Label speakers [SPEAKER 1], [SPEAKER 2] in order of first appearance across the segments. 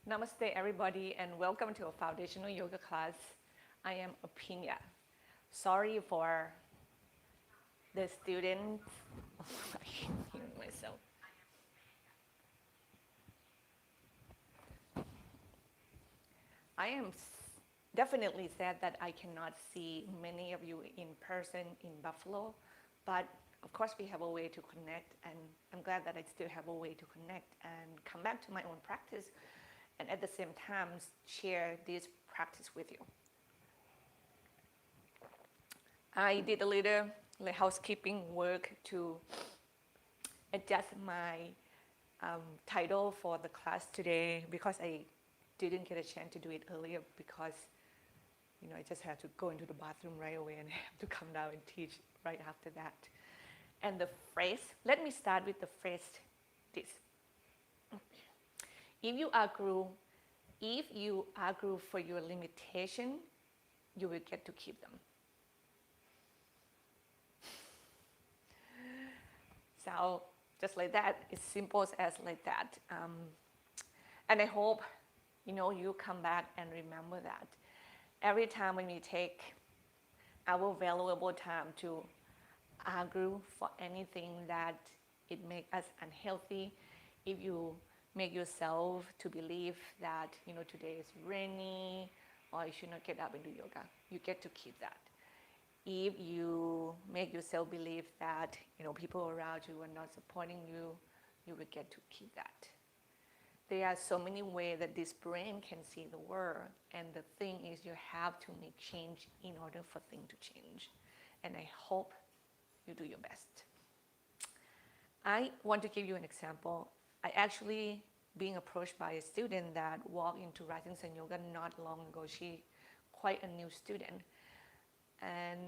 [SPEAKER 1] Namaste everybody and welcome to a foundational yoga class. I am Aphinya. Sorry for the students. I can't hear myself. I am definitely sad that I cannot see many of you in person in Buffalo, but of course we have a way to connect, and I'm glad that I still have a way to connect and come back to my own practice and at the same time share this practice with you. I did a little housekeeping work to adjust my title for the class today because I didn't get a chance to do it earlier because I just had to go into the bathroom right away and have to come down and teach right after that. And the phrase, let me start with the phrase this. If you argue for your limitation, you will get to keep them. So just like that, it's simple as like that. And I hope you come back and remember that. Every time when we take our valuable time to argue for anything that it makes us unhealthy, if you make yourself to believe that today is rainy or you should not get up and do yoga, you get to keep that. If you make yourself believe that people around you are not supporting you, you will get to keep that. There are so many ways that this brain can see the world, and the thing is you have to make change in order for things to change. And I hope you do your best. I want to give you an example. I actually being approached by a student that walked into Rising Sun Yoga not long ago. She quite a new student. And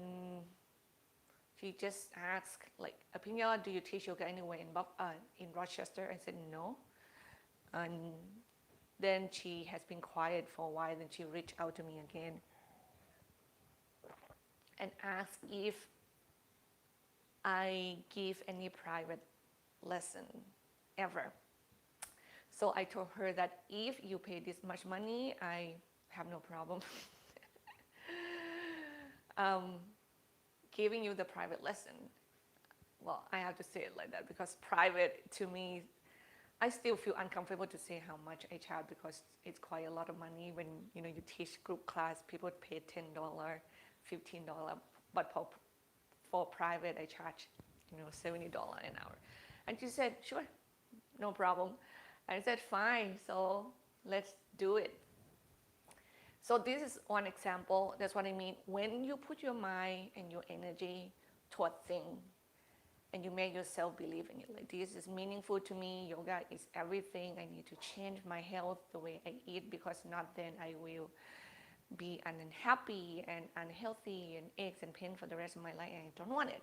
[SPEAKER 1] she just asked, Aphinya, do you teach yoga anywhere in Rochester? I said, no. And then she has been quiet for a while. Then she reached out to me again and asked if I give any private lesson ever. So I told her that if you pay this much money, I have no problem giving you the private lesson. Well, I have to say it like that because private to me, I still feel uncomfortable to say how much I charge because it's quite a lot of money when you teach group class. People pay $10, $15, but for private I charge $70 an hour. And she said, sure, no problem. I said, fine, so let's do it. So this is one example. That's what I mean. When you put your mind and your energy toward things and you make yourself believe in it, like this is meaningful to me, yoga is everything, I need to change my health, the way I eat, because not then I will be unhappy and unhealthy and aches and pain for the rest of my life, and I don't want it.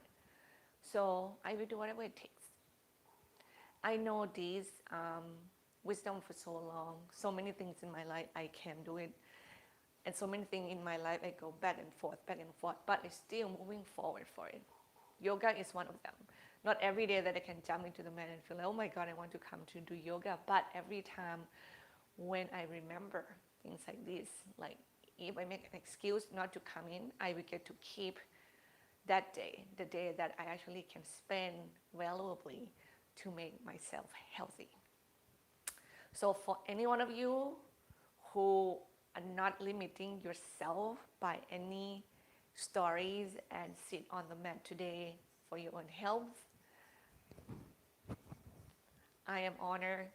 [SPEAKER 1] So I will do whatever it takes. I know this wisdom for so long, so many things in my life I can do it. And so many things in my life, I go back and forth, but I'm still moving forward for it. Yoga is one of them. Not every day that I can jump into the mat and feel like, oh my God, I want to come to do yoga. But every time when I remember things like this, like if I make an excuse not to come in, I will get to keep that day, the day that I actually can spend valuably to make myself healthy. So for any one of you who are not limiting yourself by any stories and sit on the mat today for your own health, I am honored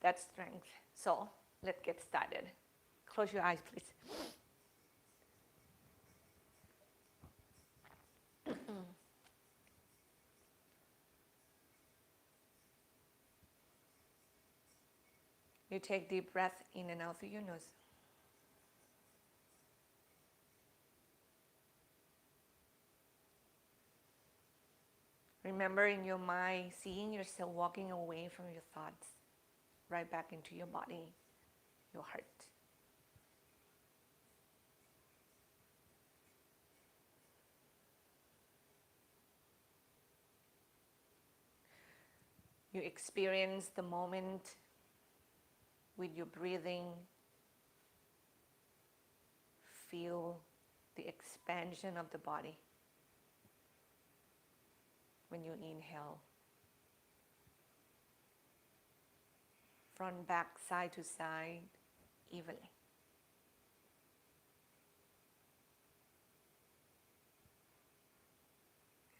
[SPEAKER 1] that strength. So let's get started. Close your eyes, please. You take deep breath in and out through your nose. Remember in your mind, seeing yourself walking away from your thoughts, right back into your body, your heart. You experience the moment With your breathing, feel the expansion of the body when you inhale. Front, back, side to side, evenly.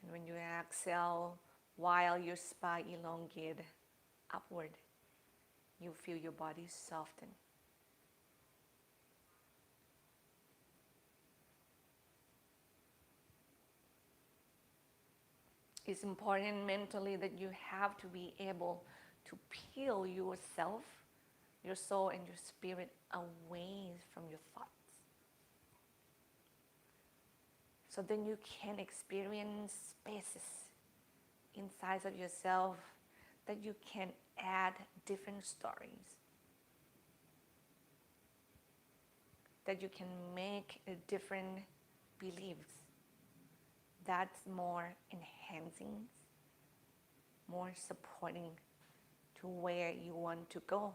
[SPEAKER 1] And when you exhale, while your spine elongates upward, you feel your body soften. It's important mentally that you have to be able to peel yourself, your soul and your spirit away from your thoughts. So then you can experience spaces inside of yourself that you can add different stories, that you can make different beliefs. That's more enhancing, more supporting to where you want to go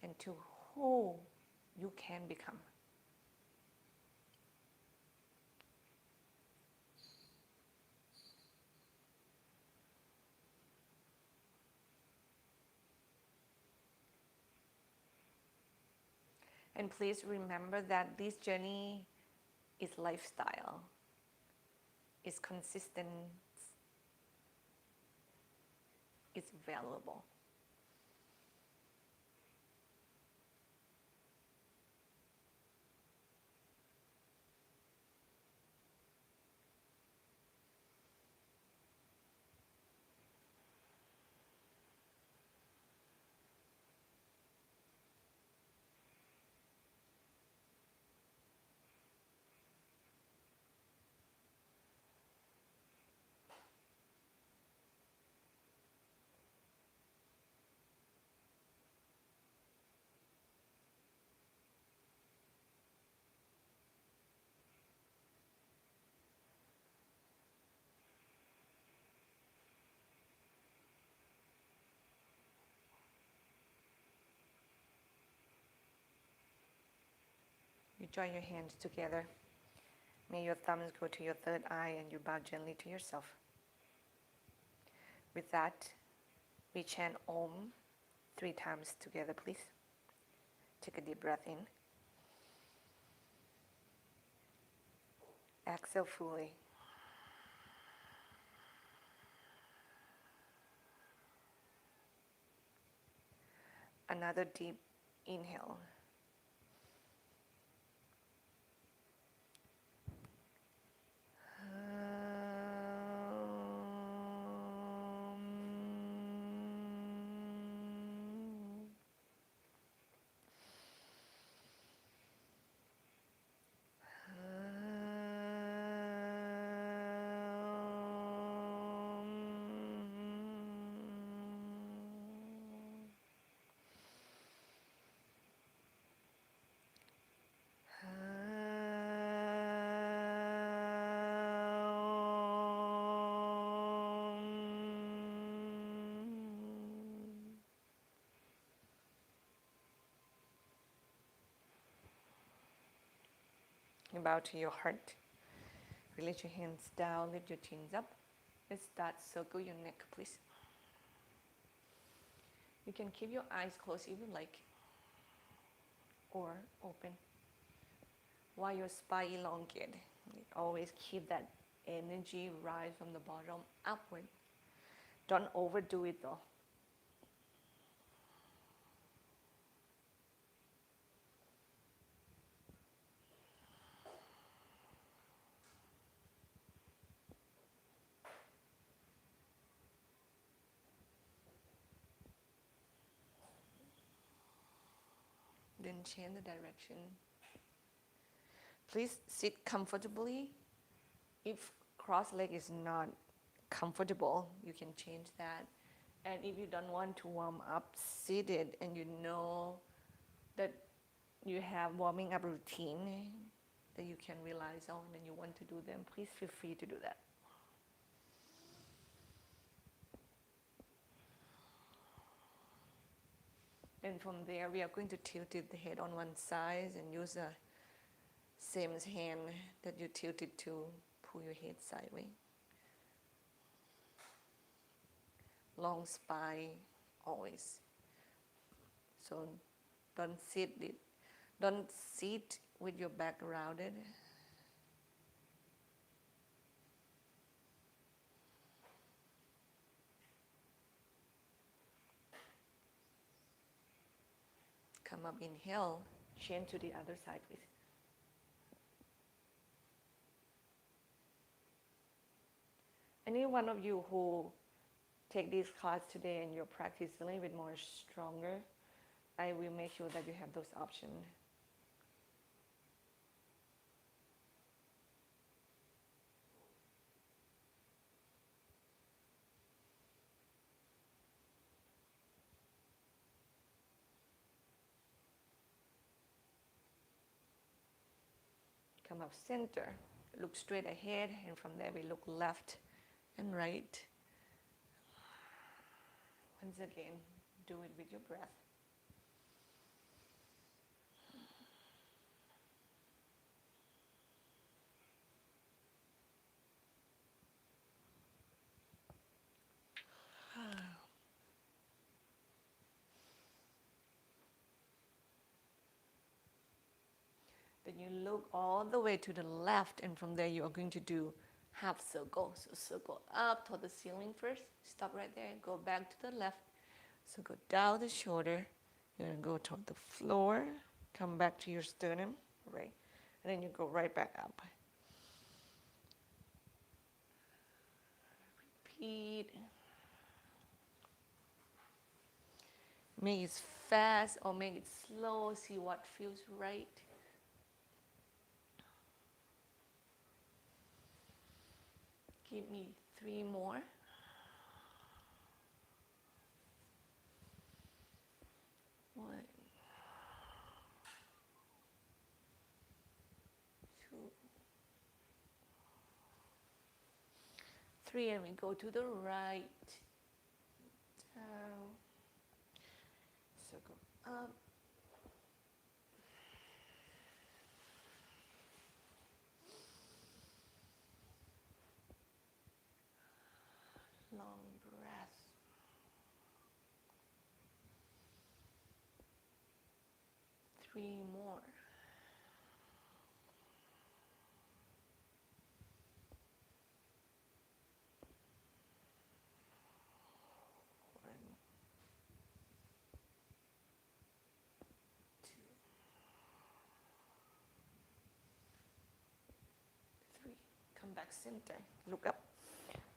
[SPEAKER 1] and to who you can become. And please remember that this journey is lifestyle, is consistent, is valuable. You join your hands together. May your thumbs go to your third eye and you bow gently to yourself. With that, we chant Om 3 times together, please. Take a deep breath in. Exhale fully. Another deep inhale. You bow to your heart. Release your hands down, lift your chins up. Let's start circle your neck, please. You can keep your eyes closed if you like, or open. While your spine elongated, always keep that energy rise from the bottom upward. Don't overdo it though. Then change the direction. Please sit comfortably. If cross leg is not comfortable, you can change that. And if you don't want to warm up seated and you know that you have warming up routine that you can rely on and you want to do them, please feel free to do that. Then from there, we are going to tilt the head on one side and use the same hand that you tilted to pull your head sideways. Long spine always. So don't sit with your back rounded. Come up, inhale, chin to the other side, please. Any one of you who take this class today and your practice a little bit more stronger, I will make sure that you have those options. Come up center, look straight ahead, and from there we look left and right. Once again, do it with your breath. Then you look all the way to the left, and from there you are going to do half circle. So circle up toward the ceiling first. Stop right there. Go back to the left. So go down the shoulder. You're going to go toward the floor. Come back to your sternum. Right. And then you go right back up. Repeat. Make it fast or make it slow. See what feels right. Give me 3 more. 1, 2, 3, and we go to the right. Down. Circle up. Long breath. Three more. One, 2, 3. Come back center. Look up.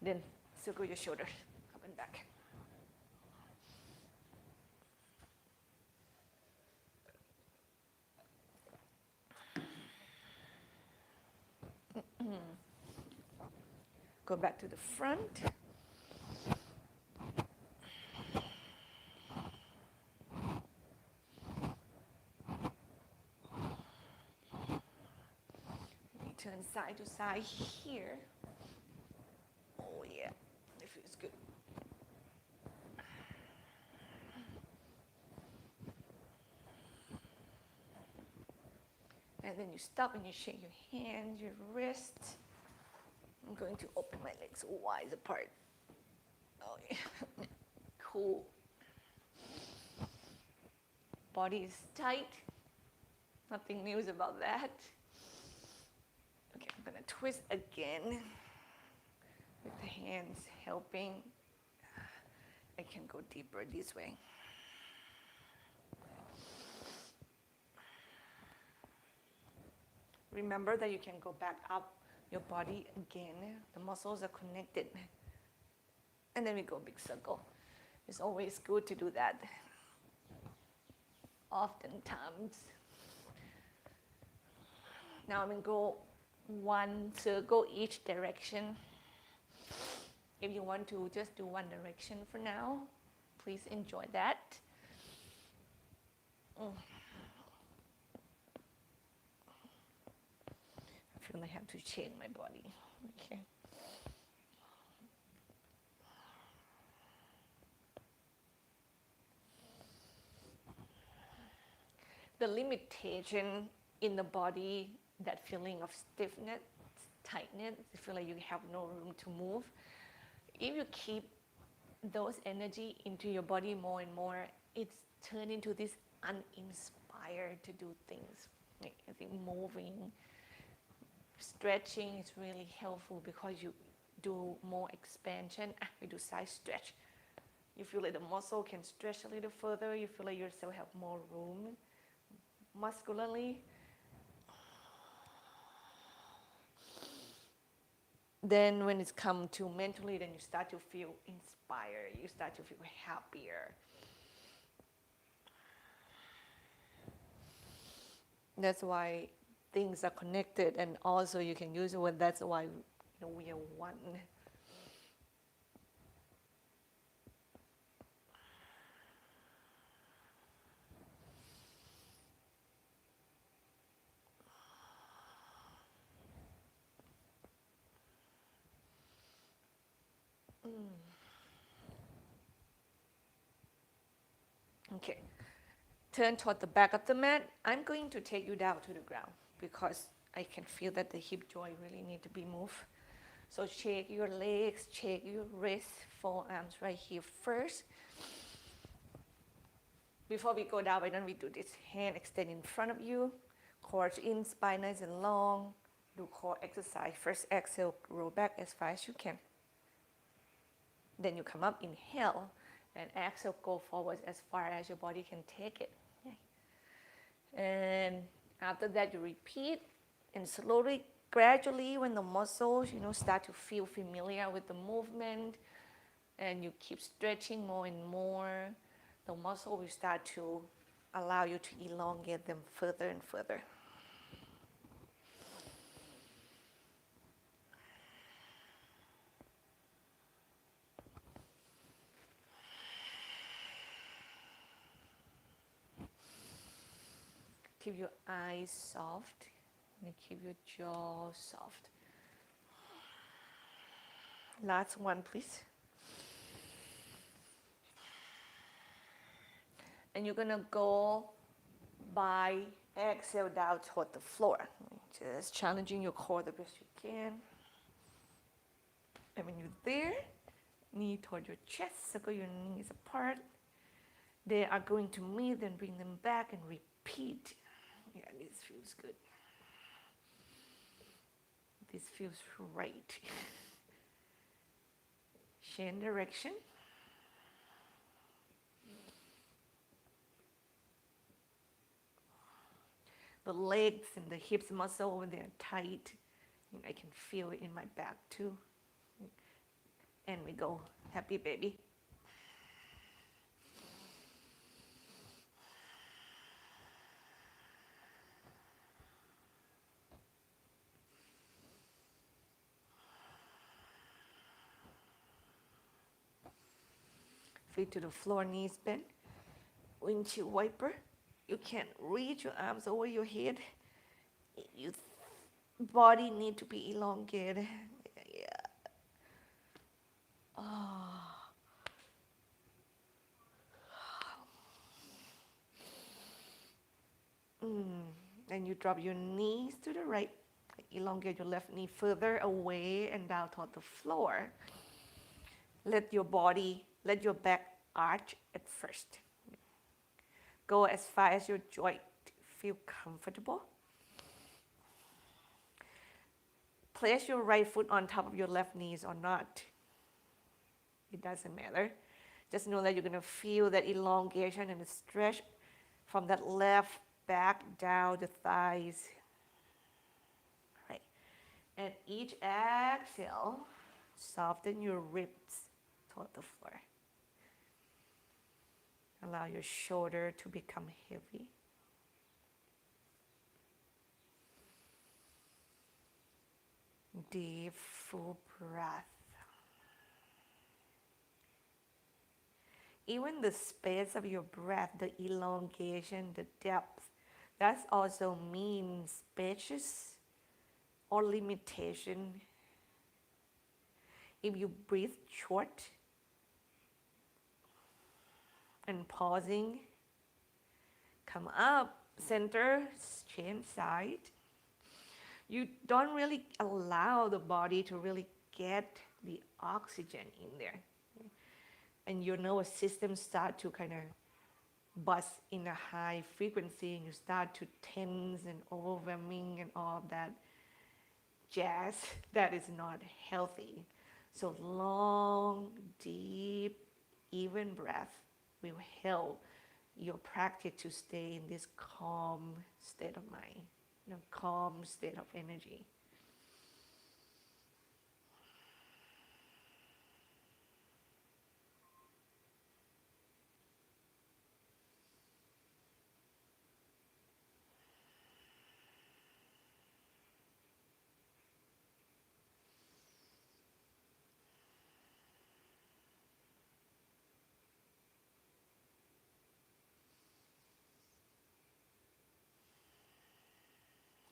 [SPEAKER 1] Then circle your shoulders up and back. Go back to the front. We turn side to side here. Oh yeah, it feels good. And then you stop and you shake your hands, your wrists. I'm going to open my legs wide apart. Oh yeah, cool. Body is tight. Nothing new about that. Okay, I'm gonna twist again with the hands helping. I can go deeper this way. Remember that you can go back up your body again. The muscles are connected. And then we go big circle. It's always good to do that. Oftentimes. Now I'm going to go 1 circle each direction. If you want to just do one direction for now, please enjoy that. I feel I have to change my body. Okay. the limitation in the body, that feeling of stiffness, tightness, you feel like you have no room to move. If you keep those energy into your body more and more, it's turned into this uninspired to do things. Like, I think moving, stretching is really helpful because you do more expansion. We do side stretch. You feel like the muscle can stretch a little further. You feel like yourself have more room muscularly. Then when it's come to mentally, then you start to feel inspired. You start to feel happier. That's why things are connected, and also you can use it when that's why we are one. Okay, turn toward the back of the mat. I'm going to take you down to the ground because I can feel that the hip joint really need to be moved. So shake your legs, shake your wrists, forearms right here first. Before we go down, why don't we do this? Hand extend in front of you, core in, spine nice and long. Do core exercise. First exhale, roll back as far as you can. Then you come up, inhale, and exhale, go forward as far as your body can take it. And after that, you repeat, and slowly, gradually, when the muscles, start to feel familiar with the movement, and you keep stretching more and more, the muscle will start to allow you to elongate them further and further. Keep your eyes soft and keep your jaw soft. Last one, please. And you're gonna go by exhale down toward the floor. Just challenging your core the best you can. And when you're there, knee toward your chest, circle your knees apart. They are going to meet, then bring them back and repeat. Yeah, this feels good. This feels right. Change direction. The legs and the hips muscle over there tight. I can feel it in my back too. And we go. Happy baby. Feet to the floor, knees bent. Windshield wiper. You can reach your arms over your head. Your body need to be elongated. Yeah. Oh. And you drop your knees to the right. Elongate your left knee further away and down toward the floor. Let your back arch at first. Go as far as your joint feel comfortable. Place your right foot on top of your left knees or not. It doesn't matter. Just know that you're gonna feel that elongation and the stretch from that left back down the thighs. Right. And each exhale, soften your ribs toward the floor. Allow your shoulder to become heavy. Deep, full breath. Even the space of your breath, the elongation, the depth, that also means spacious or limitation. If you breathe short and pausing, come up center, chin side. You don't really allow the body to really get the oxygen in there. And your nervous system start to kind of buzz in a high frequency, and you start to tense and overwhelming and all of that jazz that is not healthy. So long, deep, even breath will help your practice to stay in this calm state of mind, calm state of energy.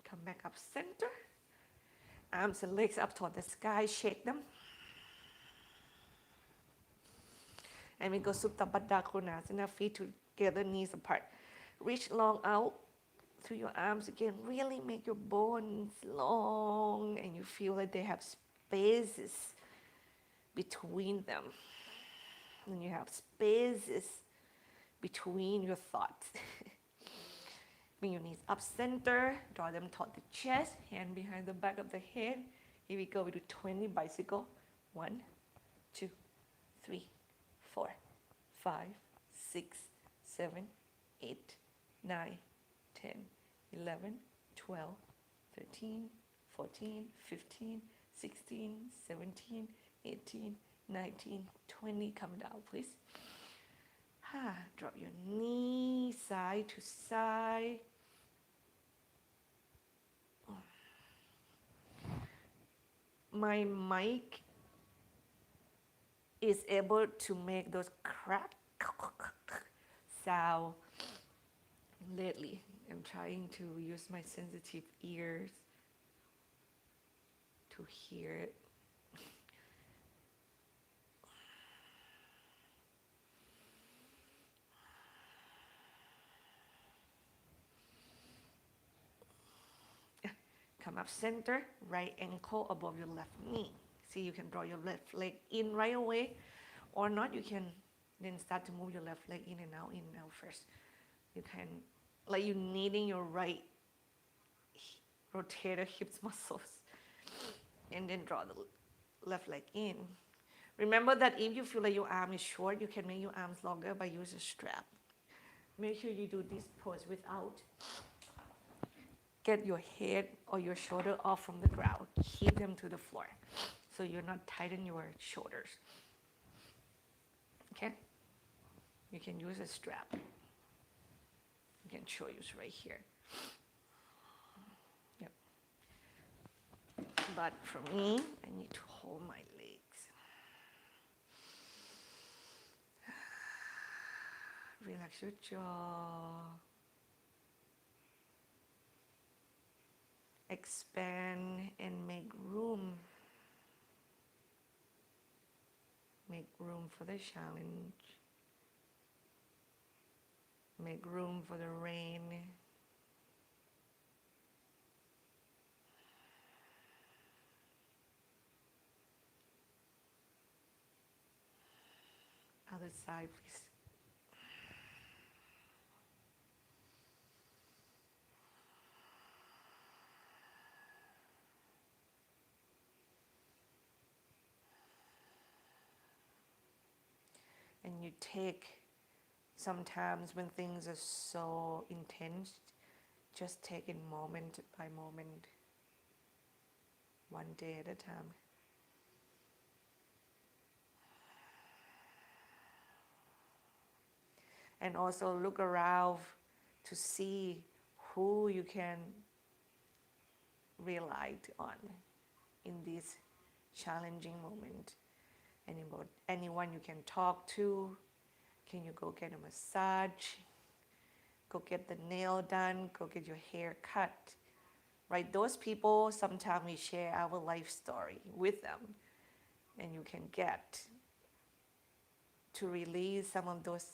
[SPEAKER 1] Come back up center. Arms and legs up toward the sky, shake them. And we go Supta Baddha Konasana, feet together, knees apart. Reach long out through your arms again. Really make your bones long, and you feel like they have spaces between them. And you have spaces between your thoughts. Bring your knees up center, draw them toward the chest, hand behind the back of the head. Here we go, we do 20 bicycle. 1, 2, 3, 4, 5, 6, 7, 8, 9, 10, 11, 12, 13, 14, 15, 16, 17, 18, 19, 20. Come down, please. Drop your knee side to side. My mic is able to make those crack sound lately. I'm trying to use my sensitive ears to hear it. Come up center, right ankle above your left knee. See, you can draw your left leg in right away, or not, you can then start to move your left leg in and out first. You can, like you're kneading your right rotator hips muscles, and then draw the left leg in. Remember that if you feel like your arm is short, you can make your arms longer by using a strap. Make sure you do this pose without get your head or your shoulder off from the ground. Keep them to the floor so you're not tightening your shoulders. Okay? You can use a strap. I can show you right here. Yep. But for me, I need to hold my legs. Relax your jaw. Expand and make room. Make room for the challenge. Make room for the rain. Other side, please. And you take, sometimes when things are so intense, just take it moment by moment, one day at a time. And also look around to see who you can rely on in this challenging moment. Anyone you can talk to. Can you go get a massage? Go get the nail done. Go get your hair cut. Right? Those people, sometimes we share our life story with them. And you can get to release some of those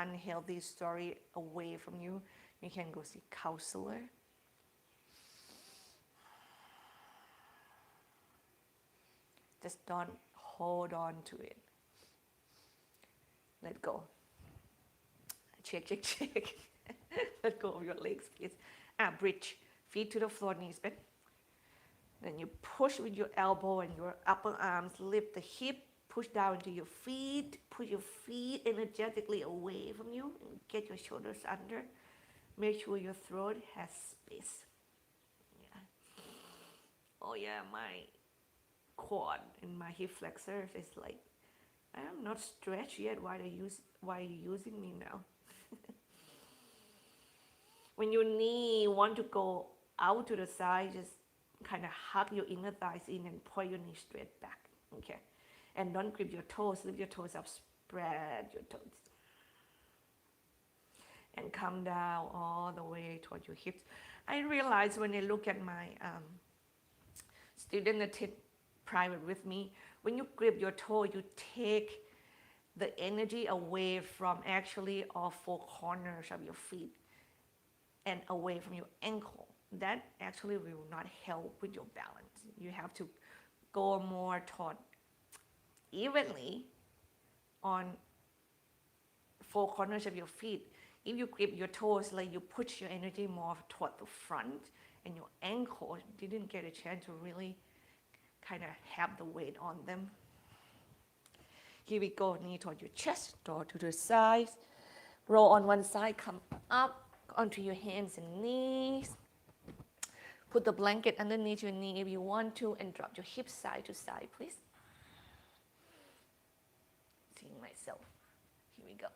[SPEAKER 1] unhealthy story away from you, you can go see counselor. Just don't hold on to it. Let go. Check. Let go of your legs, please. Bridge. Feet to the floor, knees bent. Then you push with your elbow and your upper arms. Lift the hip. Push down into your feet. Put your feet energetically away from you. And get your shoulders under. Make sure your throat has space. Yeah. Oh yeah, my quad and my hip flexor is like, I am not stretched yet. Why are you using me now? When your knee want to go out to the side, just kind of hug your inner thighs in and point your knee straight back. Okay, and don't grip your toes. Lift your toes up. Spread your toes, and come down all the way toward your hips. I realize when I look at my student that take private with me, when you grip your toe, you take the energy away from actually all four corners of your feet and away from your ankle. That actually will not help with your balance. You have to go more toward evenly on four corners of your feet. If you grip your toes, like you push your energy more toward the front, and your ankle didn't get a chance to really kind of have the weight on them. Here we go, knee toward your chest, draw to the sides. Roll on one side, come up onto your hands and knees. Put the blanket underneath your knee if you want to, and drop your hips side to side, please. Seeing myself. Here we go.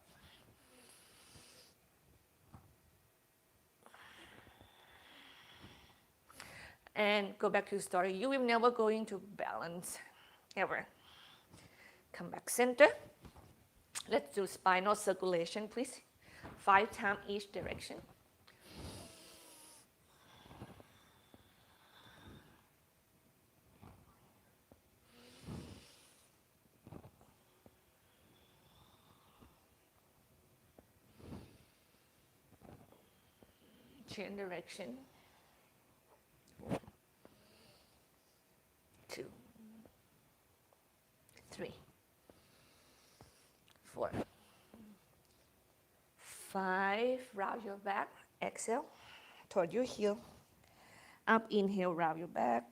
[SPEAKER 1] And go back to the story. You will never go into balance, ever. Come back center. Let's do spinal circulation, please. 5 times each direction. Change direction. 1, 2, 3, 4, 5. Round your back. Exhale toward your heel. Up, inhale, round your back.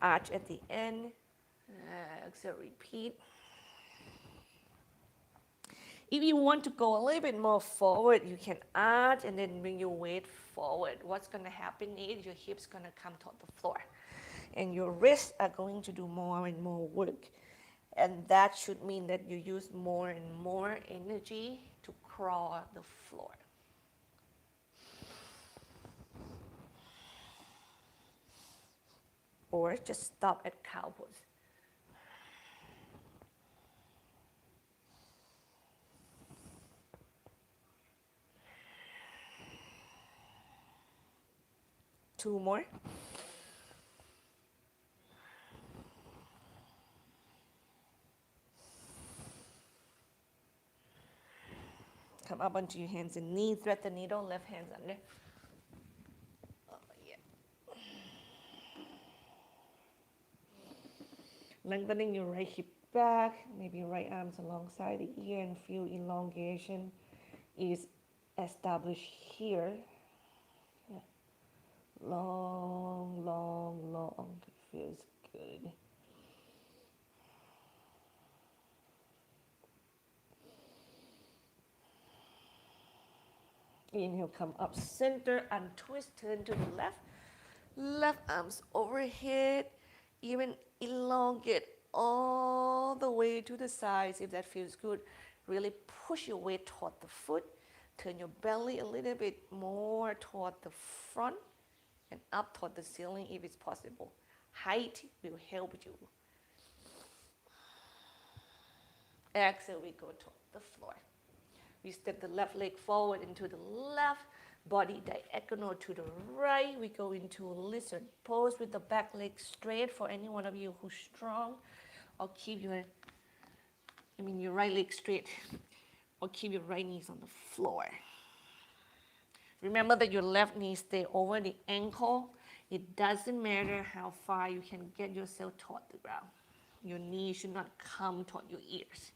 [SPEAKER 1] Arch at the end. Exhale, repeat. If you want to go a little bit more forward, you can arch and then bring your weight forward. What's going to happen is your hips going to come toward the floor. And your wrists are going to do more and more work. And that should mean that you use more and more energy to crawl the floor. Or just stop at cow pose. Two more. Come up onto your hands and knees. Thread the needle. Left hand's under. Oh, yeah. Lengthening your right hip back. Maybe your right arms alongside the ear and feel elongation is established here. Yeah. Long, long, long. It feels good. Inhale, come up center, untwist, turn to the left. Left arms overhead, even elongate all the way to the sides if that feels good. Really push your weight toward the foot. Turn your belly a little bit more toward the front and up toward the ceiling if it's possible. Height will help you. Exhale, we go toward the floor. We step the left leg forward into the left, body diagonal to the right. We go into a lizard pose with the back leg straight for any one of you who's strong. Or keep your right leg straight. or keep your right knees on the floor. Remember that your left knee stay over the ankle. It doesn't matter how far you can get yourself toward the ground. Your knee should not come toward your ears.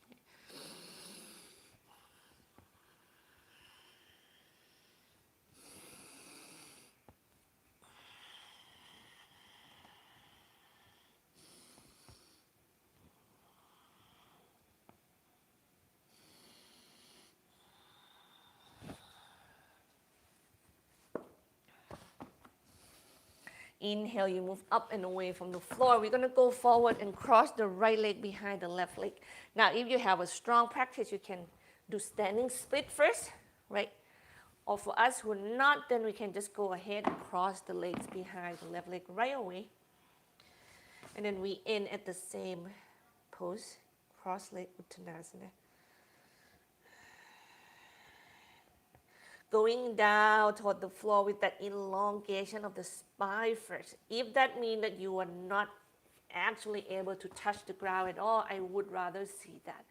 [SPEAKER 1] Inhale, you move up and away from the floor. We're going to go forward and cross the right leg behind the left leg. Now, if you have a strong practice, you can do standing split first, right? Or for us who are not, then we can just go ahead and cross the legs behind the left leg right away. And then we end at the same pose, cross leg Uttanasana. Going down toward the floor with that elongation of the spine first. If that means that you are not actually able to touch the ground at all, I would rather see that.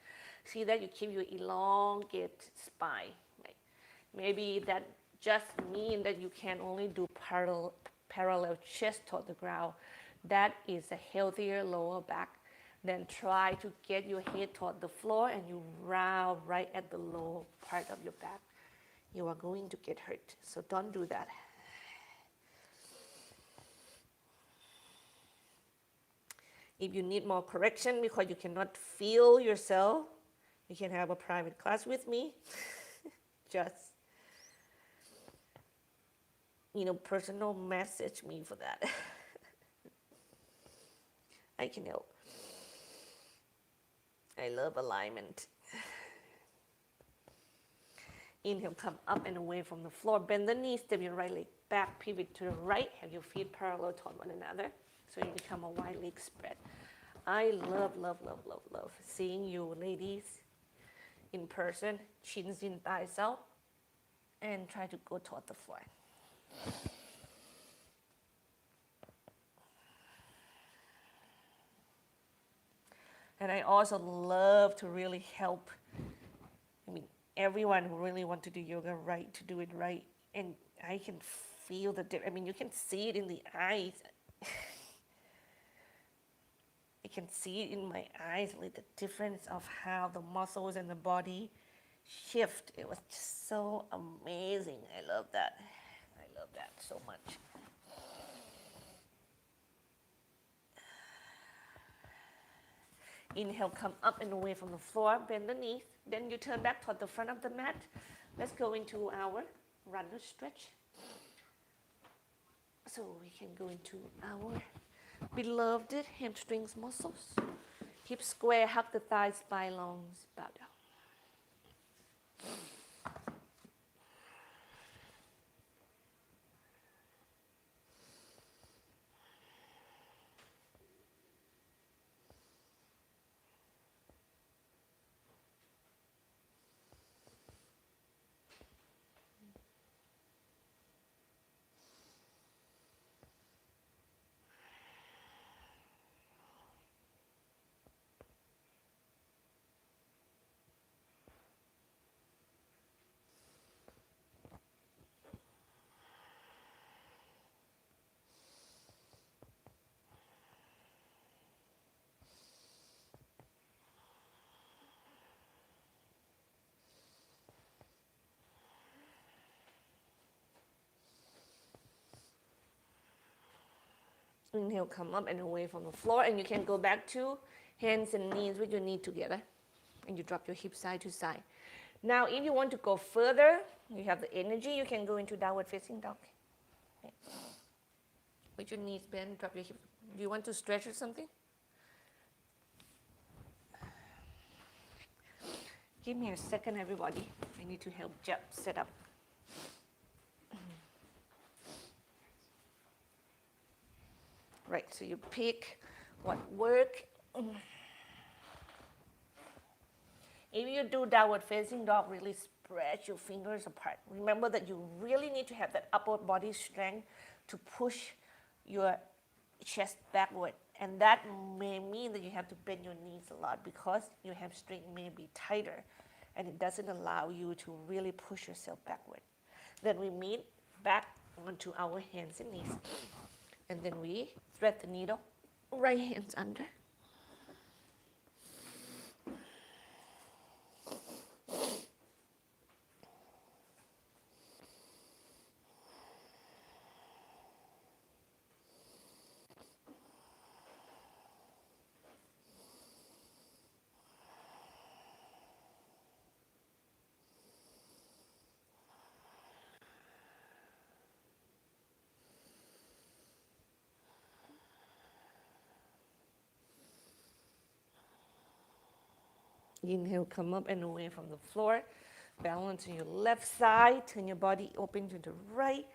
[SPEAKER 1] See that you keep your elongated spine. Right? Maybe that just means that you can only do parallel chest toward the ground. That is a healthier lower back. Then try to get your head toward the floor and you round right at the lower part of your back. You are going to get hurt, so don't do that. If you need more correction because you cannot feel yourself, you can have a private class with me. Just, personal message me for that. I can help. I love alignment. Inhale, come up and away from the floor. Bend the knees, step your right leg back, pivot to the right. Have your feet parallel toward one another. So you become a wide leg spread. I love, love, love, love, love seeing you ladies in person, chins in, thighs out, and try to go toward the floor. And I also love to really help, everyone who really want to do yoga right, to do it right. And I can feel the difference. You can see it in the eyes. I can see it in my eyes, like the difference of how the muscles and the body shift. It was just so amazing. I love that. I love that so much. Inhale, come up and away from the floor, bend the knees. Then you turn back toward the front of the mat. Let's go into our runner stretch. So we can go into our beloved hamstrings muscles. Hips square, hug the thighs, spine long, bow down. Inhale, come up and away from the floor, and you can go back to hands and knees with your knee together, and you drop your hips side to side. Now, if you want to go further, you have the energy, you can go into downward facing dog. Okay. With your knees bent, drop your hips. Do you want to stretch or something? Give me a second, everybody. I need to help Jep set up. Right, so you pick what work. If you do downward facing dog, really spread your fingers apart. Remember that you really need to have that upper body strength to push your chest backward. And that may mean that you have to bend your knees a lot because your hamstring may be tighter. and it doesn't allow you to really push yourself backward. Then we meet back onto our hands and knees, and then we thread the needle, right hands under. Inhale, come up and away from the floor. Balance on your left side. Turn your body open to the right.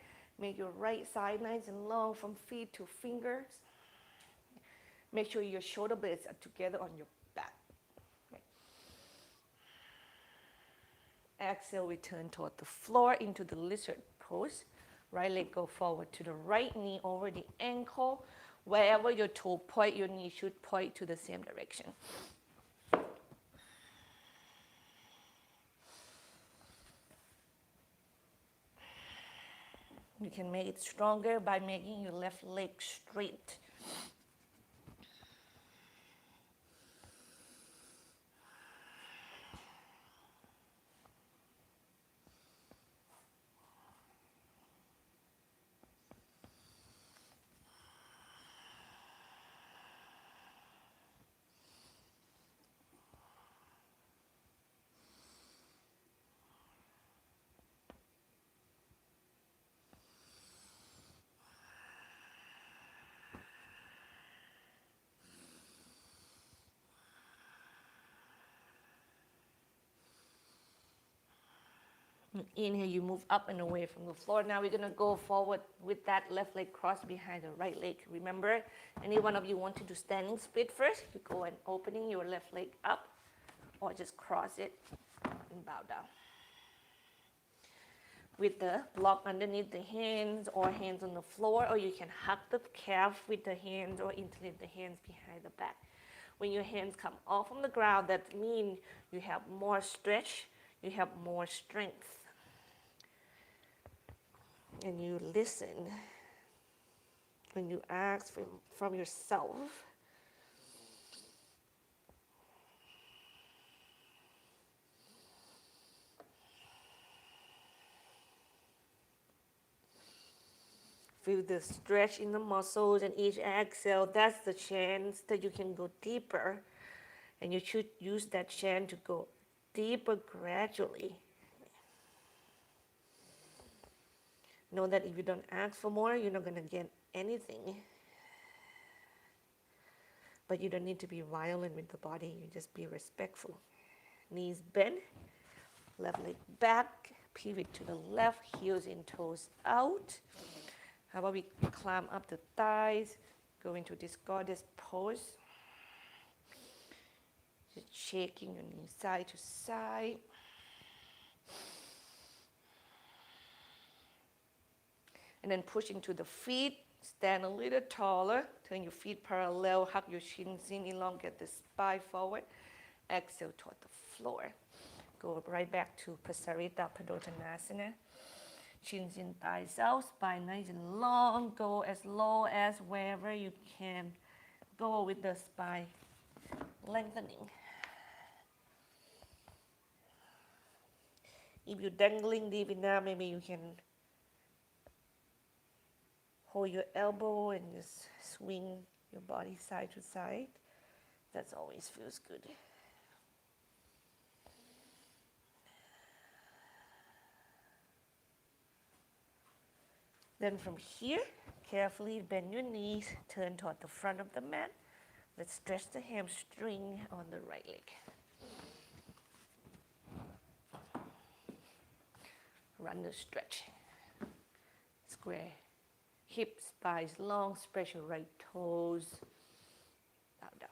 [SPEAKER 1] Make your right side nice and long from feet to fingers. Make sure your shoulder blades are together on your back. Okay. Exhale, we turn toward the floor into the lizard pose. Right leg go forward to the right knee over the ankle. Wherever your toe point, your knee should point to the same direction. You can make it stronger by making your left leg straight. Inhale, you move up and away from the floor. Now we're going to go forward with that left leg crossed behind the right leg. Remember, any one of you want to do standing split first, you go and opening your left leg up, or just cross it and bow down. With the block underneath the hands or hands on the floor, or you can hug the calf with the hands or interlace the hands behind the back. When your hands come off from the ground, that means you have more stretch, you have more strength. And you listen when you ask from yourself. Feel the stretch in the muscles, and each exhale, that's the chance that you can go deeper. And you should use that chance to go deeper gradually. Know that if you don't ask for more, you're not going to get anything. But you don't need to be violent with the body. You just be respectful. Knees bend, left leg back, pivot to the left, heels in, toes out. How about we climb up the thighs, go into this goddess pose. Just shaking your knees side to side. And then push into the feet, stand a little taller, turn your feet parallel, hug your shins in, elongate the spine forward. Exhale toward the floor. Go right back to Pasarita Padottanasana. Shins in, thighs out, spine nice and long. Go as low as wherever you can go with the spine lengthening. If you're dangling deep enough, maybe you can hold your elbow and just swing your body side to side. That always feels good. Then from here, carefully bend your knees, turn toward the front of the mat. Let's stretch the hamstring on the right leg. Run the stretch. Square hips, thighs long, spread your right toes. Bow down.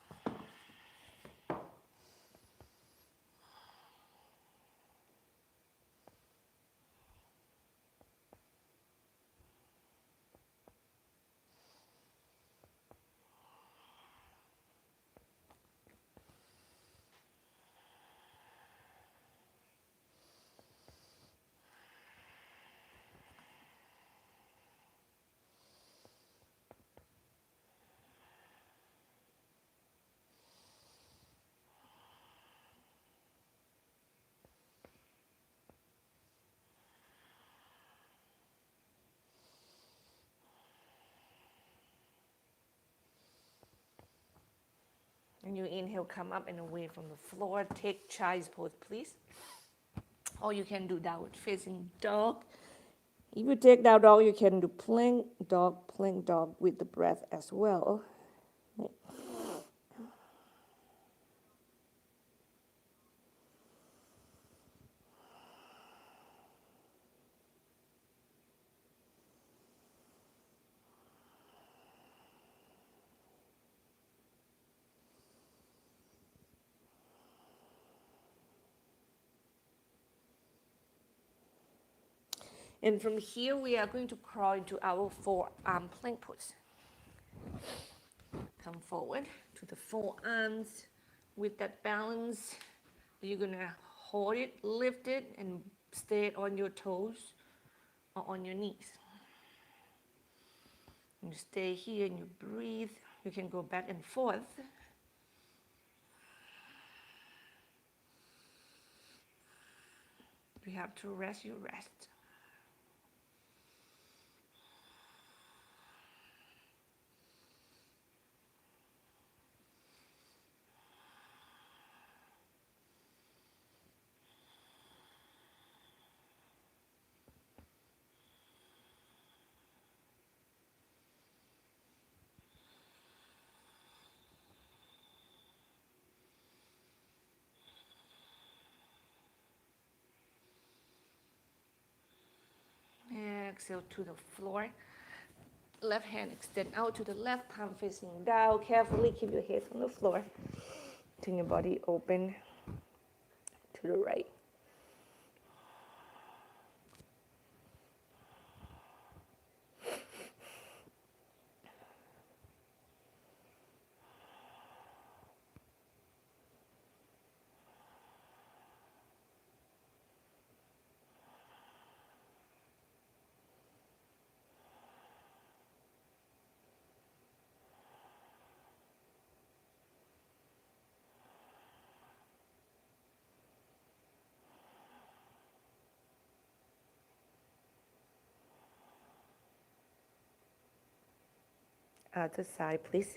[SPEAKER 1] And you inhale, come up and away from the floor. Take child's pose, please. Or you can do downward facing dog. If you take down dog, you can do plank dog with the breath as well. And from here, we are going to crawl into our forearm plank pose. Come forward to the forearms. With that balance, you're going to hold it, lift it, and stay on your toes or on your knees. You stay here and you breathe. You can go back and forth. If you have to rest, you rest. Exhale to the floor. Left hand extend out to the left, palm facing down. Carefully keep your head on the floor. Turn your body open to the right. Other side, please.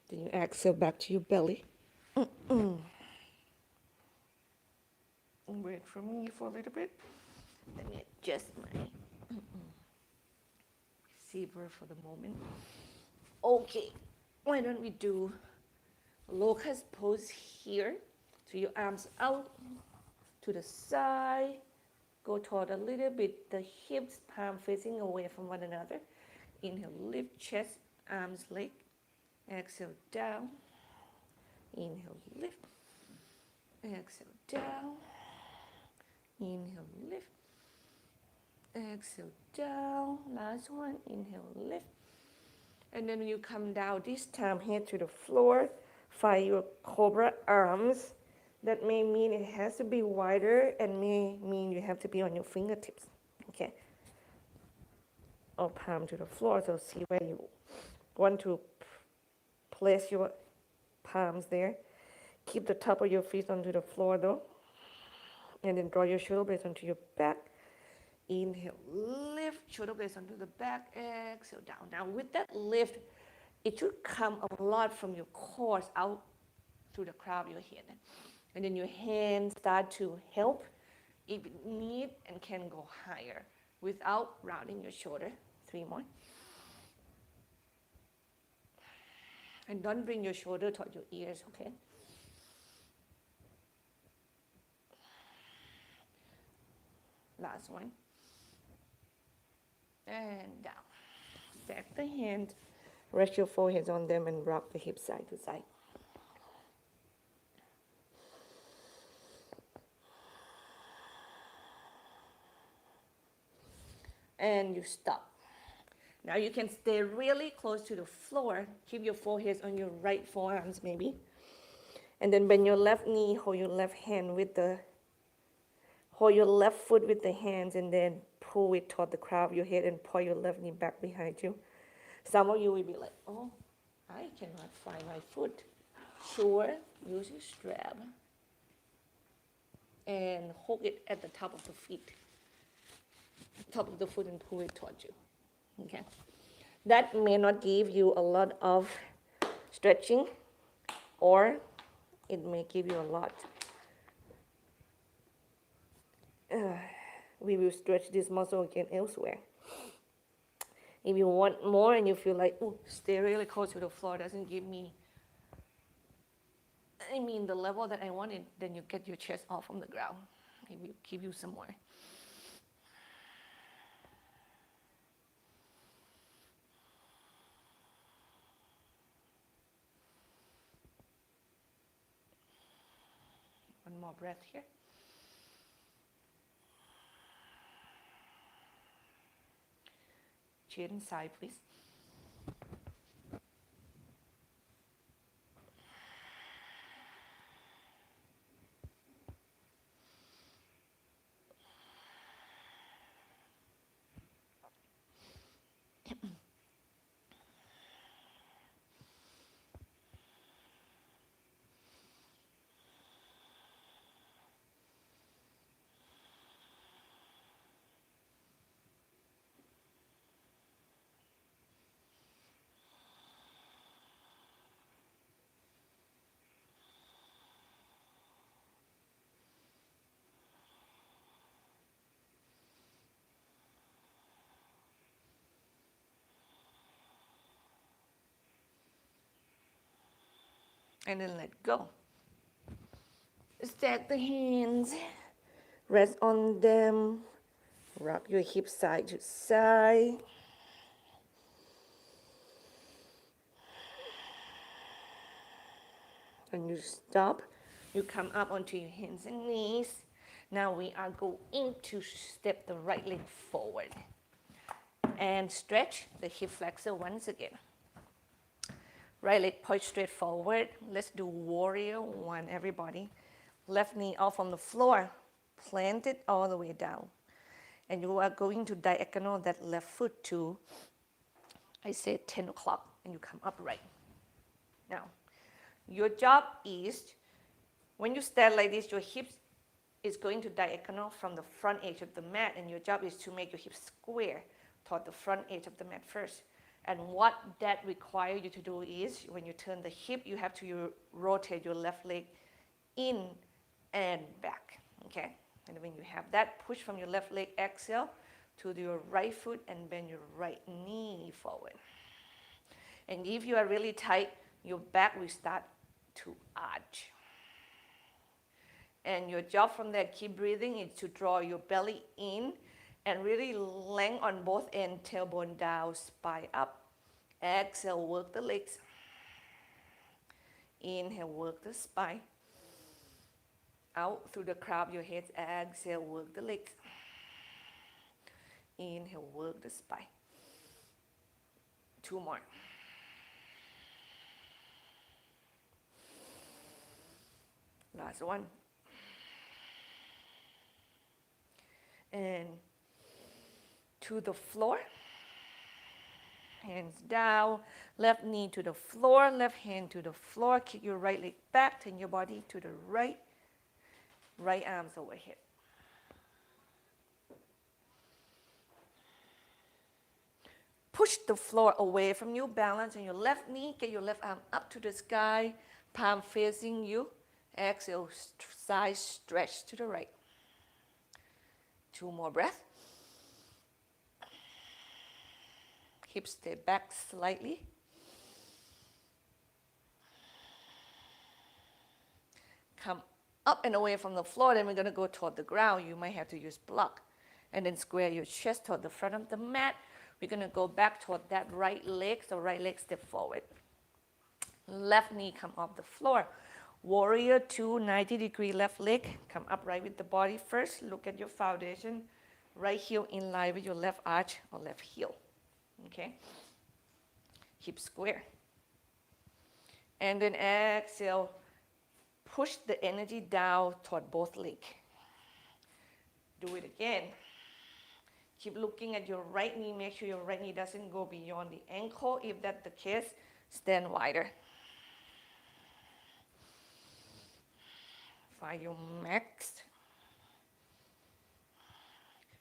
[SPEAKER 1] Then you exhale back to your belly. Wait for me for a little bit. Let me adjust my receiver for the moment. Okay, why don't we do locust pose here. So your arms out to the side. Go toward a little bit the hips, palm facing away from one another. Inhale, lift chest, arms, leg. Exhale, down. Inhale, lift. Exhale, down. Inhale, lift. Exhale, down. Last one. Inhale, lift. And then when you come down, this time head to the floor. Find your cobra arms. That may mean it has to be wider and may mean you have to be on your fingertips. Okay. Or palm to the floor. So see where you want to place your palms there. Keep the top of your feet onto the floor though. And then draw your shoulder blades onto your back. Inhale, lift, shoulder blades onto the back. Exhale, down. Now with that lift, it should come a lot from your core out through the crown of your head. And then your hands start to help if you need and can go higher without rounding your shoulder. 3 more. And don't bring your shoulder toward your ears, okay? Last one. And down. Stack the hands. Rest your forehead on them and rock the hips side to side. And you stop. Now you can stay really close to the floor. Keep your forehead on your right forearms maybe. And then bend your left knee, hold your left hand with the, hold your left foot with the hands and then pull it toward the crown of your head and pull your left knee back behind you. Some of you will be like, oh, I cannot find my foot. Sure, use your strap and hold it at the top of the feet, top of the foot and pull it towards you. Okay, that may not give you a lot of stretching, or it may give you a lot. We will stretch this muscle again elsewhere. If you want more and you feel like, oh, stay really close to the floor doesn't give me, the level that I wanted, then you get your chest off from the ground. It will give you some more. One more breath here. Chin side, please. And then let go. Stack the hands, rest on them, rock your hips side to side. And you stop, you come up onto your hands and knees. Now we are going to step the right leg forward and stretch the hip flexor once again. Right leg point straight forward. Let's do warrior one, everybody. Left knee off on the floor, plant it all the way down. And you are going to diagonal that left foot to, I say 10 o'clock, and you come upright. Now, your job is, when you stand like this, your hips is going to diagonal from the front edge of the mat, and your job is to make your hips square toward the front edge of the mat first. And what that requires you to do is, when you turn the hip, you have to rotate your left leg in and back, okay? And when you have that, push from your left leg, exhale to your right foot and bend your right knee forward. And if you are really tight, your back will start to arch. And your job from there, keep breathing, is to draw your belly in and really length on both ends, tailbone down, spine up. Exhale, work the legs. Inhale, work the spine. Out through the crown of your head, exhale, work the legs. Inhale, work the spine. Two more. Last one. And to the floor. Hands down, left knee to the floor, left hand to the floor. Kick your right leg back, turn your body to the right. Right arms overhead. Push the floor away from you, balance on your left knee, get your left arm up to the sky, palm facing you. Exhale, side stretch to the right. Two more breaths. Hips stay back slightly. Come up and away from the floor, then we're going to go toward the ground. You might have to use block. And then square your chest toward the front of the mat. We're going to go back toward that right leg, so right leg step forward. Left knee come off the floor. Warrior 2, 90-degree left leg. Come upright with the body first. Look at your foundation. Right heel in line with your left arch or left heel. Okay? Hip square. And then exhale. Push the energy down toward both legs. Do it again. Keep looking at your right knee. Make sure your right knee doesn't go beyond the ankle. If that's the case, stand wider. Find your max.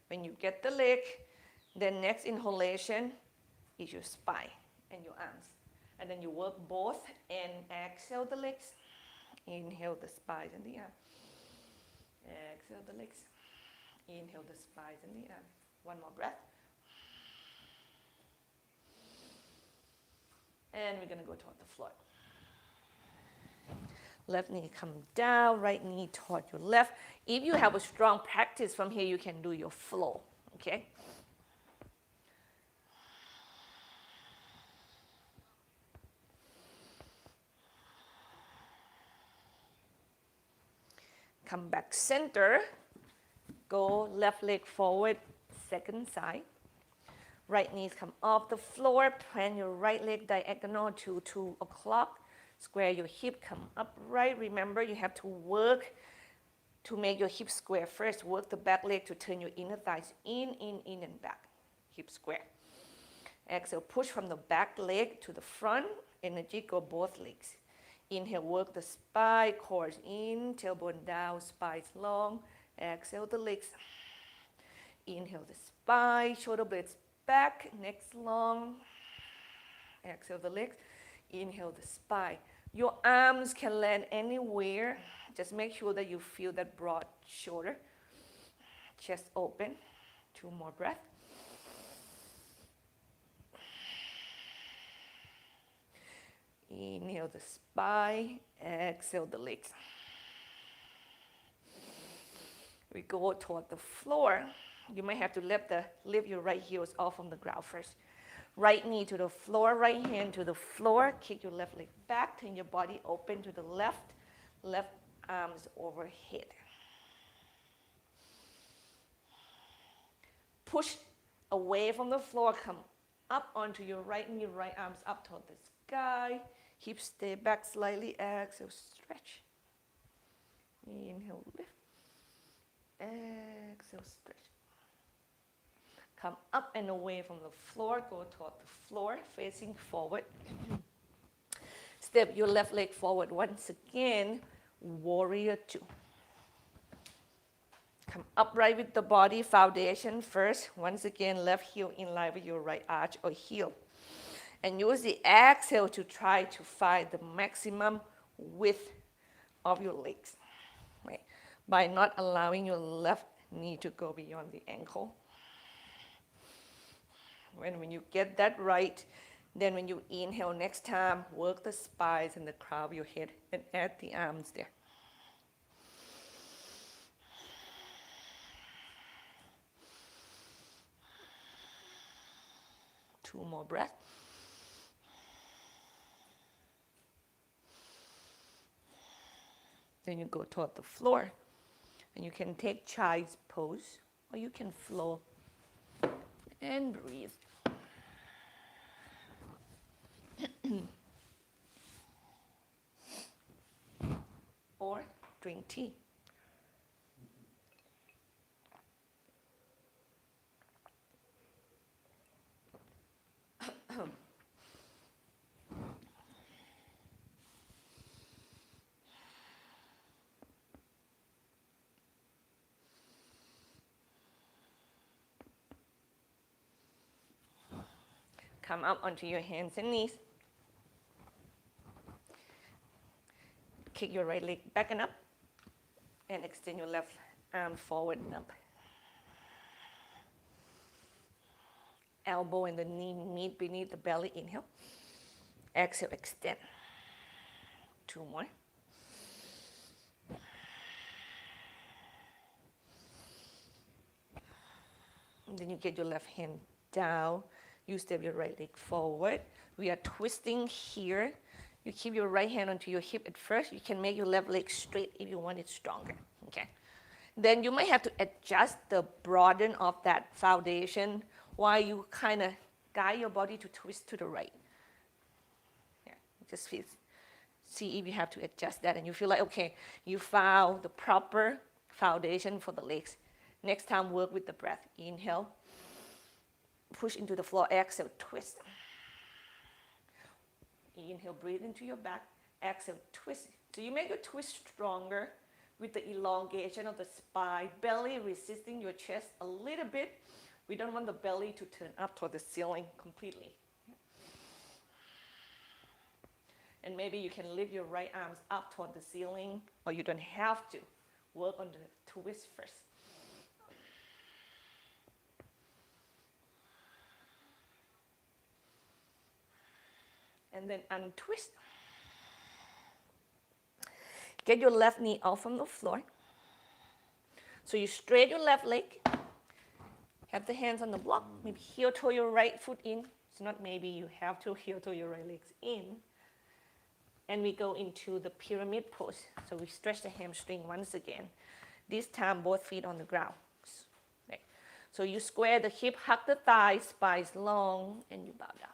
[SPEAKER 1] When you get the leg, the next inhalation is your spine and your arms. And then you work both and exhale the legs. Inhale the spine and the arm. Exhale the legs. Inhale the spine and the arm. One more breath. And we're going to go toward the floor. Left knee come down, right knee toward your left. If you have a strong practice from here, you can do your flow, okay? Come back center. Go left leg forward, second side. Right knees come off the floor. Plant your right leg diagonal to 2 o'clock. Square your hip, come upright. Remember, you have to work to make your hip square first. Work the back leg to turn your inner thighs in, and back. Hip square. Exhale, push from the back leg to the front. Energy, go both legs. Inhale, work the spine, core in, tailbone down, spine long. Exhale the legs. Inhale the spine, shoulder blades back, neck long. Exhale the legs. Inhale the spine. Your arms can land anywhere. Just make sure that you feel that broad shoulder. Chest open. 2 more breaths. Inhale the spine. Exhale the legs. We go toward the floor. You might have to lift your right heels off from the ground first. Right knee to the floor, right hand to the floor. Kick your left leg back. Turn your body open to the left. Left arms overhead. Push away from the floor. Come up onto your right knee. Right arms up toward the sky. Hips stay back slightly. Exhale, stretch. Inhale, lift. Exhale, stretch. Come up and away from the floor. Go toward the floor, facing forward. Step your left leg forward once again. Warrior 2. Come upright with the body, foundation first. Once again, left heel in line with your right arch or heel. And use the exhale to try to find the maximum width of your legs. Right? By not allowing your left knee to go beyond the ankle. When you get that right, then when you inhale next time, work the spines and the crown of your head and add the arms there. Two more breaths. Then you go toward the floor. And you can take child's pose, or you can flow and breathe. Or drink tea. Come up onto your hands and knees. Kick your right leg back and up. And extend your left arm forward and up. Elbow and the knee meet beneath the belly. Inhale. Exhale, extend. 2 more. And then you get your left hand down You step your right leg forward. We are twisting here. You keep your right hand onto your hip at first. You can make your left leg straight if you want it stronger, okay? Then you might have to adjust the broaden of that foundation while you kind of guide your body to twist to the right. Yeah, just see if you have to adjust that and you feel like, okay, you found the proper foundation for the legs. Next time, work with the breath. Inhale, push into the floor, exhale, twist. Inhale, breathe into your back, exhale, twist. So you make your twist stronger with the elongation of the spine, belly resisting your chest a little bit. We don't want the belly to turn up toward the ceiling completely. And maybe you can lift your right arms up toward the ceiling, or you don't have to. Work on the twist first. And then untwist. Get your left knee out from the floor. So you straight your left leg. Have the hands on the block. Maybe heel toe your right foot in. It's not maybe, you have to heel toe your right legs in. And we go into the pyramid pose. So we stretch the hamstring once again. This time, both feet on the ground. Okay. So you square the hip, hug the thighs, spine long, and you bow down.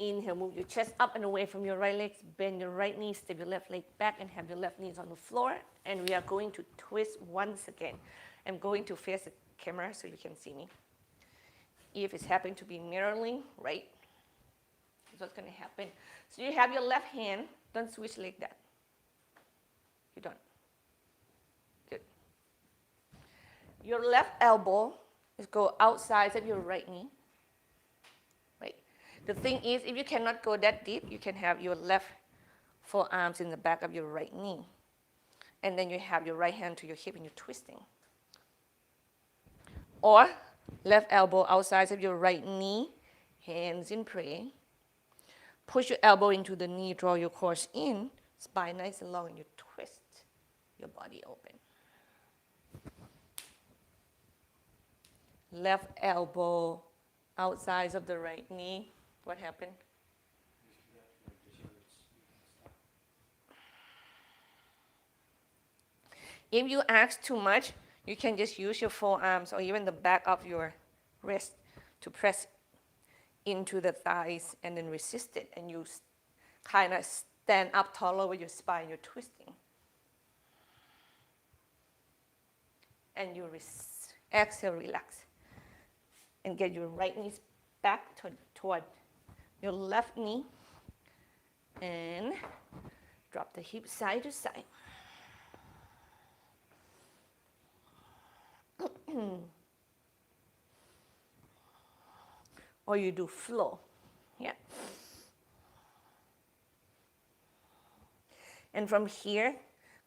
[SPEAKER 1] Inhale, move your chest up and away from your right leg. Bend your right knee, step your left leg back, and have your left knees on the floor. And we are going to twist once again. I'm going to face the camera so you can see me. If it's happening to be mirroring, right? That's what's going to happen. So you have your left hand. Don't switch like that. You don't. Good. Your left elbow is go outside of your right knee. The thing is, if you cannot go that deep, you can have your left forearms in the back of your right knee. And then you have your right hand to your hip and you're twisting. Or left elbow outside of your right knee, hands in prayer. Push your elbow into the knee, draw your core in, spine nice and long, and you twist your body open. Left elbow outside of the right knee. What happened? If you ask too much, you can just use your forearms or even the back of your wrist to press into the thighs and then resist it. And you kind of stand up tall over your spine. You're twisting. And you exhale, relax. And get your right knee back toward your left knee. And drop the hip side to side. Or you do flow. Yeah. And from here,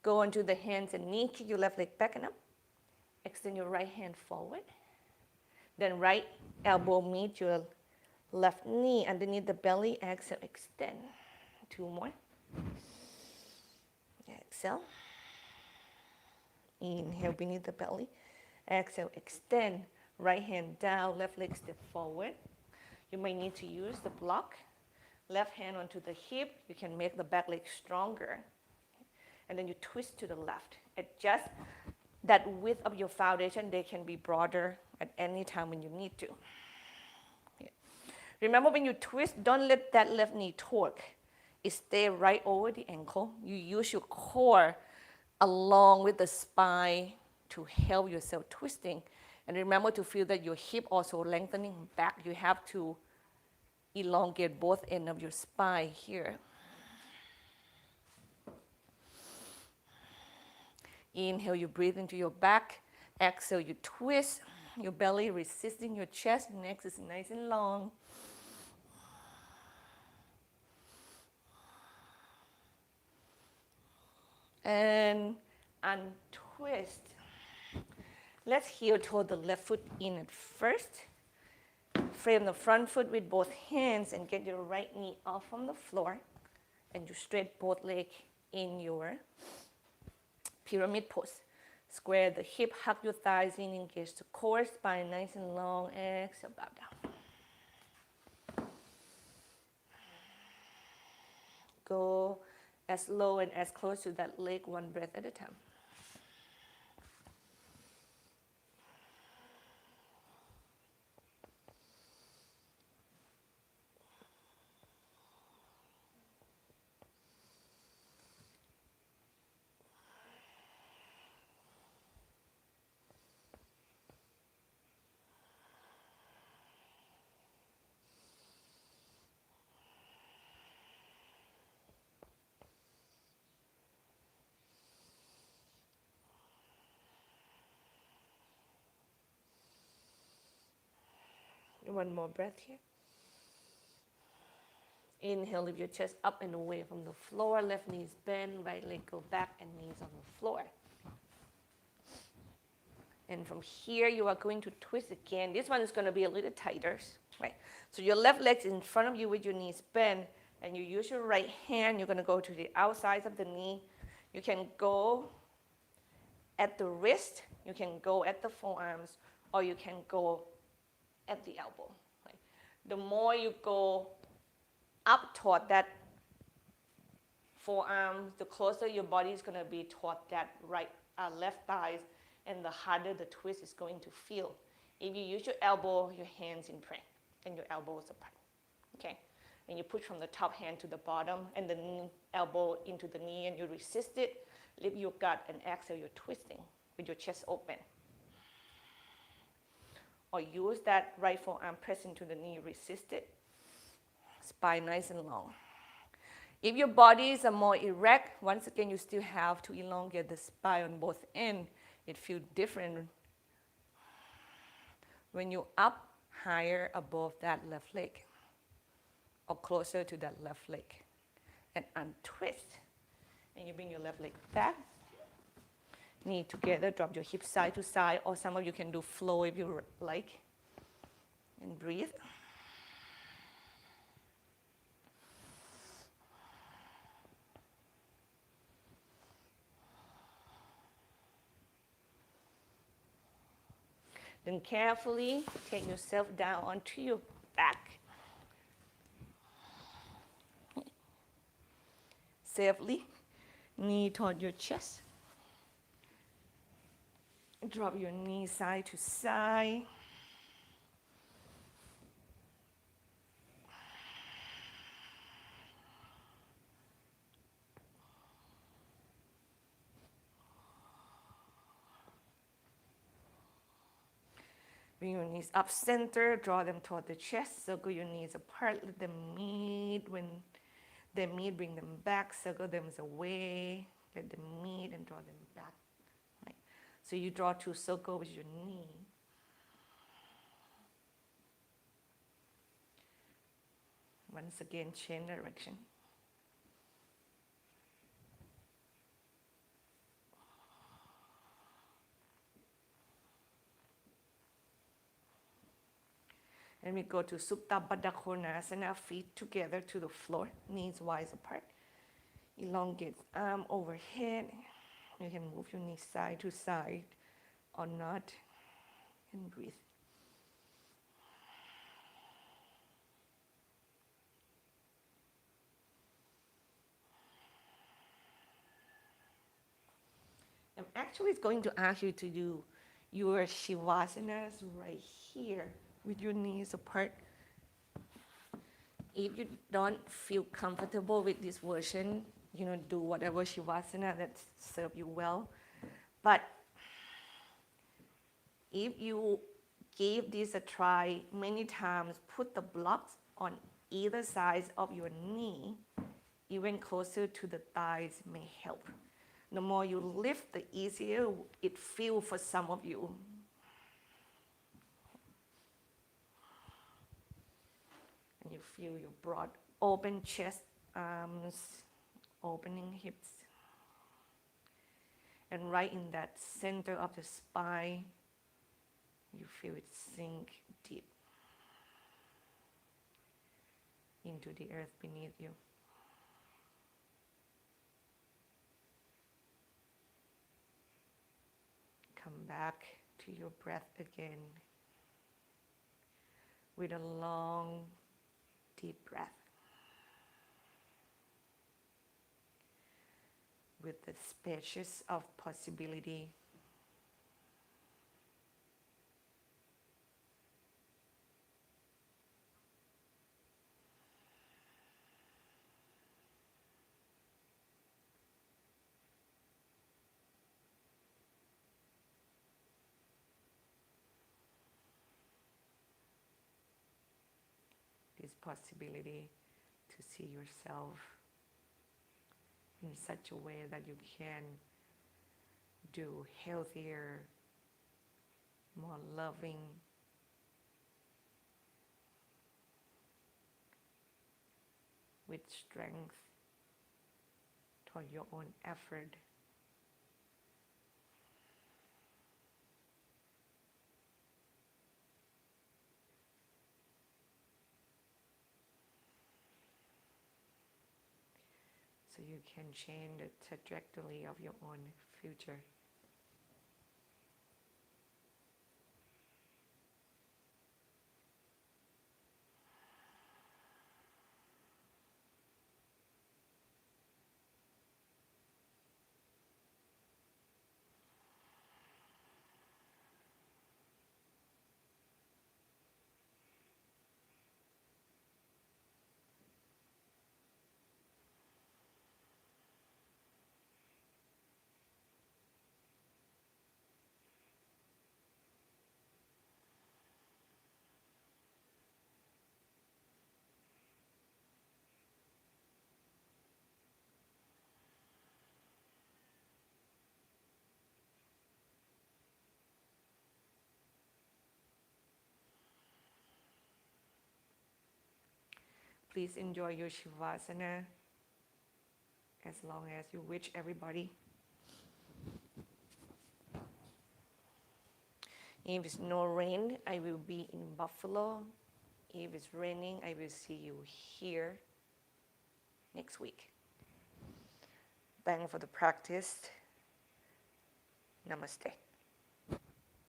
[SPEAKER 1] go onto the hands and knee, kick your left leg back and up. Extend your right hand forward. Then right elbow meet your left knee underneath the belly. Exhale, extend. 2 more. Exhale. Inhale beneath the belly. Exhale, extend. Right hand down, left leg step forward. You may need to use the block. Left hand onto the hip. You can make the back leg stronger. And then you twist to the left. Adjust that width of your foundation. They can be broader at any time when you need to. Yeah. Remember, when you twist, don't let that left knee torque. It stay right over the ankle. You use your core along with the spine to help yourself twisting. And remember to feel that your hip also lengthening back. You have to elongate both ends of your spine here. Inhale, you breathe into your back. Exhale, you twist your belly, resisting your chest. Neck is nice and long. And untwist. Let's heel toward the left foot in at first. Frame the front foot with both hands and get your right knee off from the floor. And you straight both legs in your pyramid pose. Square the hip, hug your thighs in, engage the core, spine nice and long. Exhale, bow down. Go as low and as close to that leg, one breath at a time. One more breath here. Inhale, lift your chest up and away from the floor. Left knee is bent, right leg go back and knees on the floor. And from here, you are going to twist again. This one is going to be a little tighter, right? So your left leg's in front of you with your knees bent, and you use your right hand. You're going to go to the outside of the knee. You can go at the wrist, you can go at the forearms, or you can go at the elbow. Right? The more you go up toward that forearm, the closer your body is going to be toward that left thighs, and the harder the twist is going to feel. If you use your elbow, your hands in prayer, and your elbows apart. Okay? And you push from the top hand to the bottom, and the elbow into the knee, and you resist it. Lift your gut and exhale, you're twisting with your chest open. Or use that right forearm, press into the knee, resist it. Spine nice and long. If your bodies are more erect, once again, you still have to elongate the spine on both ends. It feels different when you're up higher above that left leg or closer to that left leg. And untwist. And you bring your left leg back. Knee together, drop your hips side to side, or some of you can do flow if you like. And breathe. Then carefully take yourself down onto your back. Safely, knee toward your chest. Drop your knee side to side. Bring your knees up center, draw them toward the chest, circle your knees apart, let them meet. When they meet, bring them back, circle them away, let them meet and draw them back. Right? So you draw two circles with your knee. Once again, change direction. And we go to Supta Baddha Konasana, feet together to the floor, knees wide apart. Elongate arm overhead. You can move your knees side to side or not. And breathe. I'm actually going to ask you to do your Shivasanas right here with your knees apart. If you don't feel comfortable with this version, do whatever Shavasana that serves you well. But if you give this a try many times, put the blocks on either side of your knee, even closer to the thighs may help. The more you lift, the easier it feels for some of you. And you feel your broad open chest, arms, opening hips. And right in that center of the spine, you feel it sink deep into the earth beneath you. Come back to your breath again with a long, deep breath. With the spacious of possibility. This possibility to see yourself in such a way that you can do healthier, more loving, with strength toward your own effort. So you can change the trajectory of your own future. Please enjoy your Shavasana as long as you wish, everybody. If it's no rain, I will be in Buffalo. If it's raining, I will see you here next week. Thanks for the practice. Namaste.